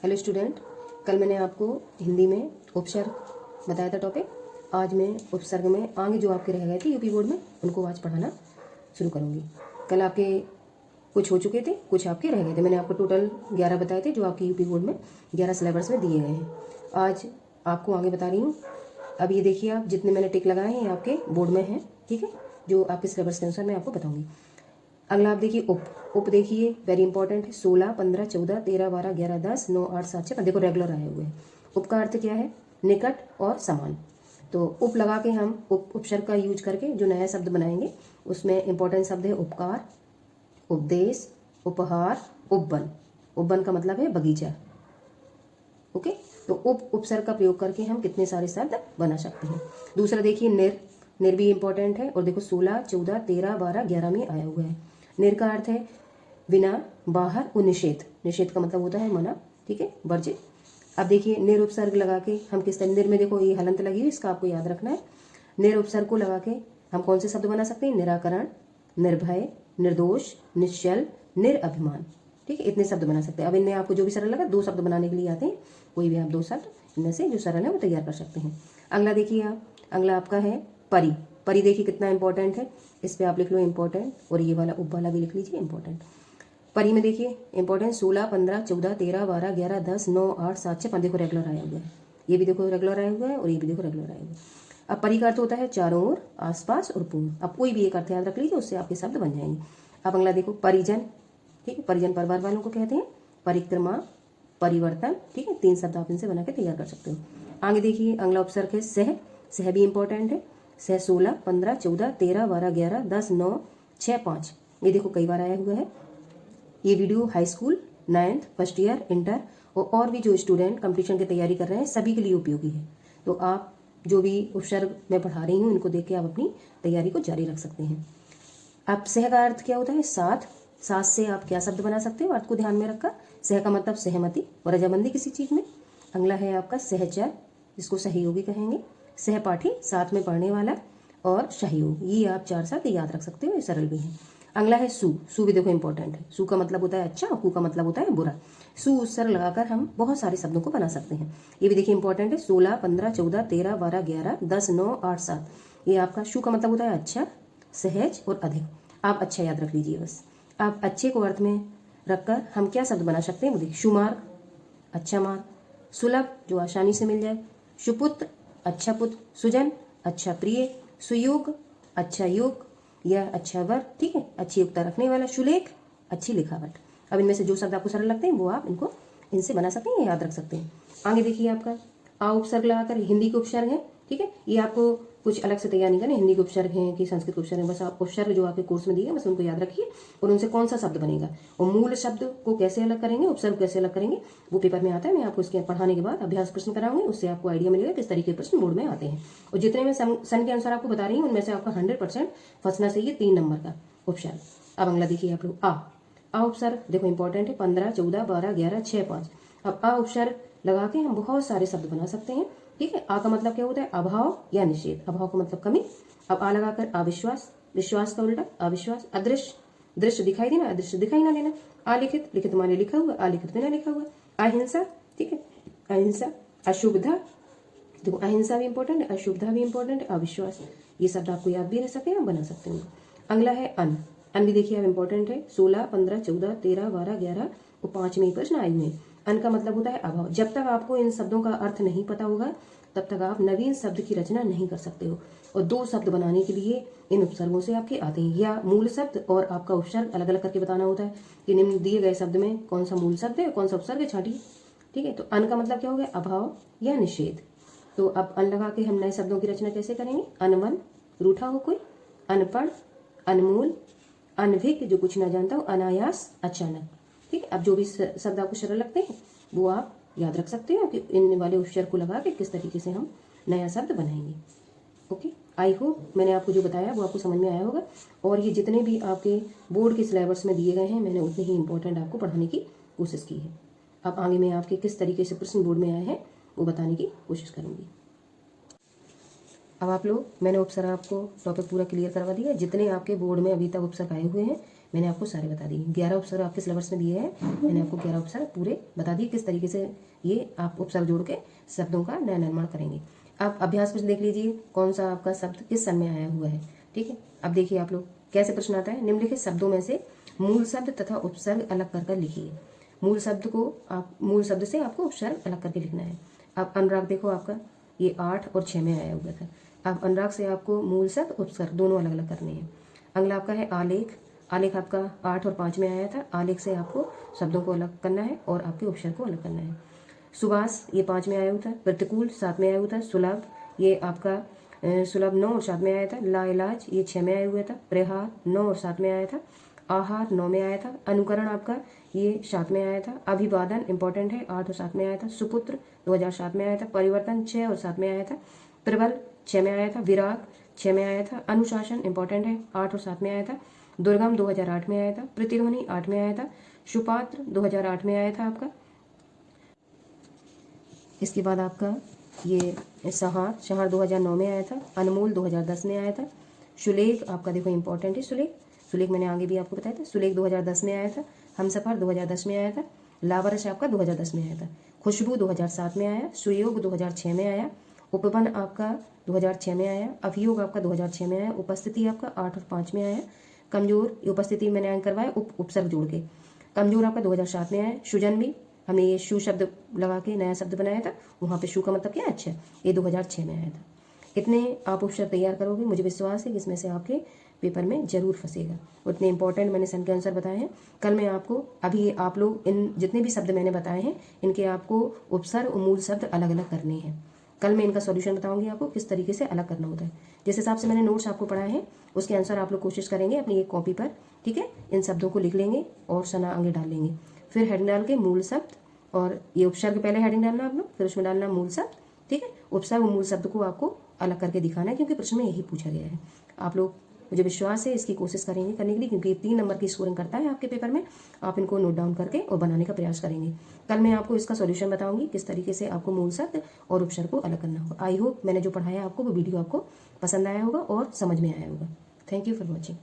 Hello student, कल मैंने आपको हिंदी में उपसर्ग बताया था टॉपिक। आज मैं उपसर्ग में आगे जो आपके रह गए थे यूपी बोर्ड में उनको आज पढ़ाना शुरू करूँगी। कल आपके कुछ हो चुके थे, कुछ आपके रह गए थे। मैंने आपको टोटल 11 बताए थे जो आपके यूपी बोर्ड में 11 सिलेबस में दिए गए हैं। आज आपको आगे बता रही हूँ। अब ये देखिए, आप जितने मैंने टिक लगाए हैं ये आपके बोर्ड में हैं, ठीक है, जो आपके सिलेबस के अनुसार मैं आपको बताऊँगी। अगला आप देखिए उप देखिए, वेरी इंपॉर्टेंट है। 16, 15, 14, 13, 12, 11, 10, 9, 8, 7, 6 देखो रेगुलर आए हुए हैं। उप का अर्थ क्या है? निकट और समान। तो उप लगा के हम उपसर्ग का यूज करके जो नया शब्द बनाएंगे उसमें इंपॉर्टेंट शब्द है उपकार, उपदेश, उपहार, उपवन। उपवन का मतलब है बगीचा। ओके, तो उपसर्ग का प्रयोग करके हम कितने सारे शब्द बना सकते हैं। दूसरा देखिए निर भी इंपॉर्टेंट है। और देखो 16, 14, 13, 12, 11 में आया हुआ है। निर का अर्थ है बिना, बाहर और निषेध। निषेध का मतलब होता है मना, ठीक है, वर्जित। अब देखिए निर उपसर्ग लगा के हम किस तरह, निर में देखो ये हलंत लगी हुई, इसका आपको याद रखना है। निर उपसर्ग को लगा के हम कौन से शब्द बना सकते हैं? निराकरण, निर्भय, निर्दोष, निश्चल, निरअभिमान, ठीक है, इतने शब्द बना सकते हैं। अब इनमें आपको जो भी सरल लगा, 2 शब्द बनाने के लिए आते हैं, कोई भी आप 2 शब्द इनमें से जो सरल है वो तैयार कर सकते हैं। अगला देखिए आप, अगला आपका है परी। परी देखिए कितना इंपॉर्टेंट है, इस पे आप लिख लो इंपॉर्टेंट, और ये वाला उप वाला भी लिख लीजिए इंपॉर्टेंट। परी में देखिए इंपॉर्टेंट 16, 15, 14, 13, 12, 11, 10, 9, 8, 7, 6 देखो रेगुलर आया हुआ है। ये भी देखो रेगुलर आया हुआ है और ये भी देखो रेगुलर आया हुआ है। अब परी का अर्थ होता है चारों ओर, आसपास और पूर्ण। अब कोई भी एक अर्थ याद रख लीजिए, उससे आपके शब्द बन जाएंगे। अब अगला देखो परिजन, ठीक है, परिजन परिवार वालों को कहते हैं। परिक्रमा, परिवर्तन, ठीक है, 3 शब्द आप इनसे बना के तैयार कर सकते हो। आगे देखिए अगला उपसर्ग है सह। सह भी इंपॉर्टेंट है। सह 16, 15, 14, 13, 12, 11, 10, 9, 6, 5 ये देखो कई बार आया हुआ है। ये video high school, 9th, first year, inter और भी जो स्टूडेंट कंपटीशन की तैयारी कर रहे हैं सभी के लिए उपयोगी है। तो आप जो भी उपसर्ग मैं पढ़ा रही हूँ इनको देख के आप अपनी तैयारी को जारी रख सकते हैं। अब सह का अर्थ क्या होता है? साथ। साथ से आप क्या शब्द बना सकते हो? अर्थ को ध्यान में रखकर। सह का मतलब सहमति और रजामंदी किसी चीज़ में। अगला है आपका सहचर, जिसको सहयोगी कहेंगे। सहपाठी, साथ में पढ़ने वाला, और सहयोग। ये आप 4 शब्द याद रख सकते हो, ये सरल भी हैं। अगला है सु। सु भी देखो इंपॉर्टेंट है। सु का मतलब होता है अच्छा और कु का मतलब होता है बुरा। सु उपसर्ग लगाकर हम बहुत सारे शब्दों को बना सकते हैं। ये भी देखिए इंपॉर्टेंट है। 16, 15, 14, 13, 12, 11, 10, 9, 8, 7 ये आपका सु का मतलब होता है अच्छा, सहज और अधिक। आप अच्छा याद रख लीजिए बस। आप अच्छे को अर्थ में रखकर हम क्या शब्द बना सकते हैं वो देखिए। सुमार्ग, अच्छा मार्ग। सुलभ, जो आसानी से मिल जाए। सुपुत्र, अच्छा पुत्र। सुजन, अच्छा प्रिय। सुयोग, अच्छा योग या अच्छा वर्ग, ठीक है, अच्छी योग्यता रखने वाला। सुलेख, अच्छी लिखावट। अब इनमें से जो शब्द आपको सरल लगते हैं वो आप इनको इनसे बना सकते हैं, याद रख सकते हैं। आगे देखिए आपका आ उपसर्ग लगाकर हिंदी के उपसर्ग है, ठीक है। ये आपको कुछ अलग से तैयार नहीं करना, हिंदी के उपसर्ग हैं कि संस्कृत के उपसर्ग हैं, बस आप उपसर्ग जो आपके कोर्स में दिए बस उनको याद रखिए और उनसे कौन सा शब्द बनेगा और मूल शब्द को कैसे अलग करेंगे, उपसर्ग कैसे अलग करेंगे वो पेपर में आता है। मैं आपको इसके पढ़ाने के बाद अभ्यास प्रश्न कराऊंगी, उससे आपको आइडिया मिलेगा किस तरीके के प्रश्न बोर्ड में आते हैं। और जितने मैं सन के अनुसार आपको बता रही हूँ उनमें से आपका 100% फंसना चाहिए 3 नंबर का उपसर्ग। अब अगला देखिए आप लोग आ उपसर्ग देखो इंपॉर्टेंट है। 15, 14, 12, 11, 6, 5 अब आ उपसर्ग लगा के हम बहुत सारे शब्द बना सकते हैं, ठीक है। आ का मतलब क्या होता है? अभाव या निषेध। अभाव का मतलब कमी। अब आ लगाकर अविश्वास, विश्वास का उल्टा अविश्वास। अदृश्य, दृश्य दिखाई देना, अदृश्य दिखाई ना देना। अलिखित, लिखित माने लिखा हुआ, अलिखित बिना लिखा हुआ। अहिंसा, ठीक है, अहिंसा। अशुभता, देखो अहिंसा भी इंपॉर्टेंट है, अशुभता भी इंपॉर्टेंट है, अविश्वास। ये शब्द आपको याद भी रह सकते हैं, आप बना सकते हैं। अगला है अन। अन भी देखिए आप इंपॉर्टेंट है। 16, 15, 14, 13, 12, 11 और 5 में प्रश्न आए हुए हैं। अन का मतलब होता है अभाव। जब तक आपको इन शब्दों का अर्थ नहीं पता होगा तब तक आप नवीन शब्द की रचना नहीं कर सकते हो। और 2 शब्द बनाने के लिए इन उपसर्गों से आपके आते हैं, या मूल शब्द और आपका उपसर्ग अलग अलग करके बताना होता है कि निम्न दिए गए शब्द में कौन सा मूल शब्द है कौन सा उपसर्ग है, छांटिए, ठीक है। तो अन का मतलब क्या हो गया? अभाव या निषेध। तो अब अन लगा के हम नए शब्दों की रचना कैसे करेंगे? अनवन, रूठा हो कोई। अनपढ़, अनमोल। अनभिज्ञ, जो कुछ ना जानता हो। अनायास, अचानक, ठीक है। अब जो भी शब्द आपको सरल लगते हैं वो आप याद रख सकते हो कि इन वाले उपसर्ग को लगा के किस तरीके से हम नया शब्द बनाएंगे। ओके, आई होप मैंने आपको जो बताया वो आपको समझ में आया होगा। और ये जितने भी आपके बोर्ड के सिलेबस में दिए गए हैं मैंने उतने ही इंपॉर्टेंट आपको पढ़ाने की कोशिश की है। अब आगे मैं आपके किस तरीके से प्रश्न बोर्ड में आए हैं वो बताने की कोशिश करूंगी। अब आप लोग, मैंने उपसर्ग आपको टॉपिक पूरा क्लियर करवा दिया। जितने आपके बोर्ड में अभी तक उपसर्ग आए हुए हैं मैंने आपको सारे बता दिए। 11 उपसर्ग आपके सिलेबस में दिए हैं, मैंने आपको 11 उपसर्ग पूरे बता दिए किस तरीके से ये आप उपसर्ग जोड़ के शब्दों का नया निर्माण करेंगे। अब अभ्यास कुछ देख लीजिए, कौन सा आपका शब्द किस सन में आया हुआ है। ठीक है, अब देखिए आप लोग कैसे प्रश्न आता है। निम्नलिखित शब्दों में से मूल शब्द तथा उपसर्ग अलग कर लिखिए। मूल शब्द को आप, मूल शब्द से आपको उपसर्ग अलग करके लिखना है। अब अनुराग देखो आपका ये 8 और 6 में आया हुआ था। अब अनुराग से आपको मूल शब्द उपसर्ग दोनों अलग अलग करने हैं। अगला आपका है आलेख। आलेख आपका 8 और 5 में आया था। आलेख से आपको शब्दों को अलग करना है और आपके उपसर्ग को अलग करना है। सुभाष ये 5 में आया हुआ था। प्रतिकूल 7 में आया हुआ था। सुलभ ये आपका सुलभ 9 और 7 में आया था। लाइलाज ये 6 में आया हुआ था। प्रहार 9 और 7 में आया था। आहार 9 में आया था। अनुकरण आपका ये 7 में आया था। अभिवादन इंपॉर्टेंट है, 8 और 7 में आया था। सुपुत्र 2007 में आया था। परिवर्तन 6 और 7 में आया था। प्रबल 6 में आया था। विराग 6 में आया था। अनुशासन इंपॉर्टेंट है, 8 और 7 में आया था। दुर्गम 2008 में आया था। प्रतिध्वनि 8 में आया था। सुपात्र 2008 में आया था आपका। इसके बाद आपका ये शहार 2009 में आया था। अनमोल 2010 में आया था। सुलेख आपका देखो इंपॉर्टेंट है। सुलेख मैंने आगे भी आपको बताया था। सुलेख 2010 में आया था। हमसफर 2010 में आया था। लावारिस आपका 2010 में आया था। खुशबू 2007 में आया। सुयोग 2006 में आया। उपवन आपका 2006 में आया। अभियोग आपका 2006 में आया। उपस्थिति आपका 8 और 5 में आया। कमजोर उपस्थिति मैंने अंक करवाया उपसर्ग जोड़ के। कमजोर आपका 2007 में आया। सुजन भी हमने ये शू शब्द लगा के नया शब्द बनाया था, वहाँ पे शू का मतलब क्या है अच्छा, ये 2006 में आया था। इतने आप उपसर्ग तैयार करोगे, मुझे विश्वास है कि इसमें से आपके पेपर में जरूर फंसेगा। उतने इंपॉर्टेंट मैंने सन के अनुसार बताए हैं। कल मैं आपको अभी आप लोग इन जितने भी शब्द मैंने बताए हैं इनके आपको उपसर्ग और मूल शब्द अलग अलग करने हैं। कल मैं इनका सॉल्यूशन बताऊंगी आपको किस तरीके से अलग करना होता है। जिस हिसाब से मैंने नोट्स आपको पढ़ाए हैं उसके अनुसार आप लोग कोशिश करेंगे अपनी एक कॉपी पर, ठीक है, इन शब्दों को लिख लेंगे और सना आगे डाल लेंगे। फिर हेडिंग डाल के मूल शब्द और ये उपसर्ग पहले हेडिंग डालना आप लोग, फिर उसमें डालना मूल शब्द। ठीक है, उपसर्ग और मूल शब्द को आपको अलग करके दिखाना है क्योंकि प्रश्न में यही पूछा गया है। आप लोग, मुझे विश्वास है इसकी कोशिश करेंगे करने के लिए, क्योंकि 3 नंबर की स्कोरिंग करता है आपके पेपर में। आप इनको नोट डाउन करके और बनाने का प्रयास करेंगे। कल मैं आपको इसका सॉल्यूशन बताऊंगी किस तरीके से आपको मूल शब्द और उपसर्ग को अलग करना होगा। आई होप मैंने जो पढ़ाया आपको वो वीडियो आपको पसंद आया होगा और समझ में आया होगा। Thank you for watching.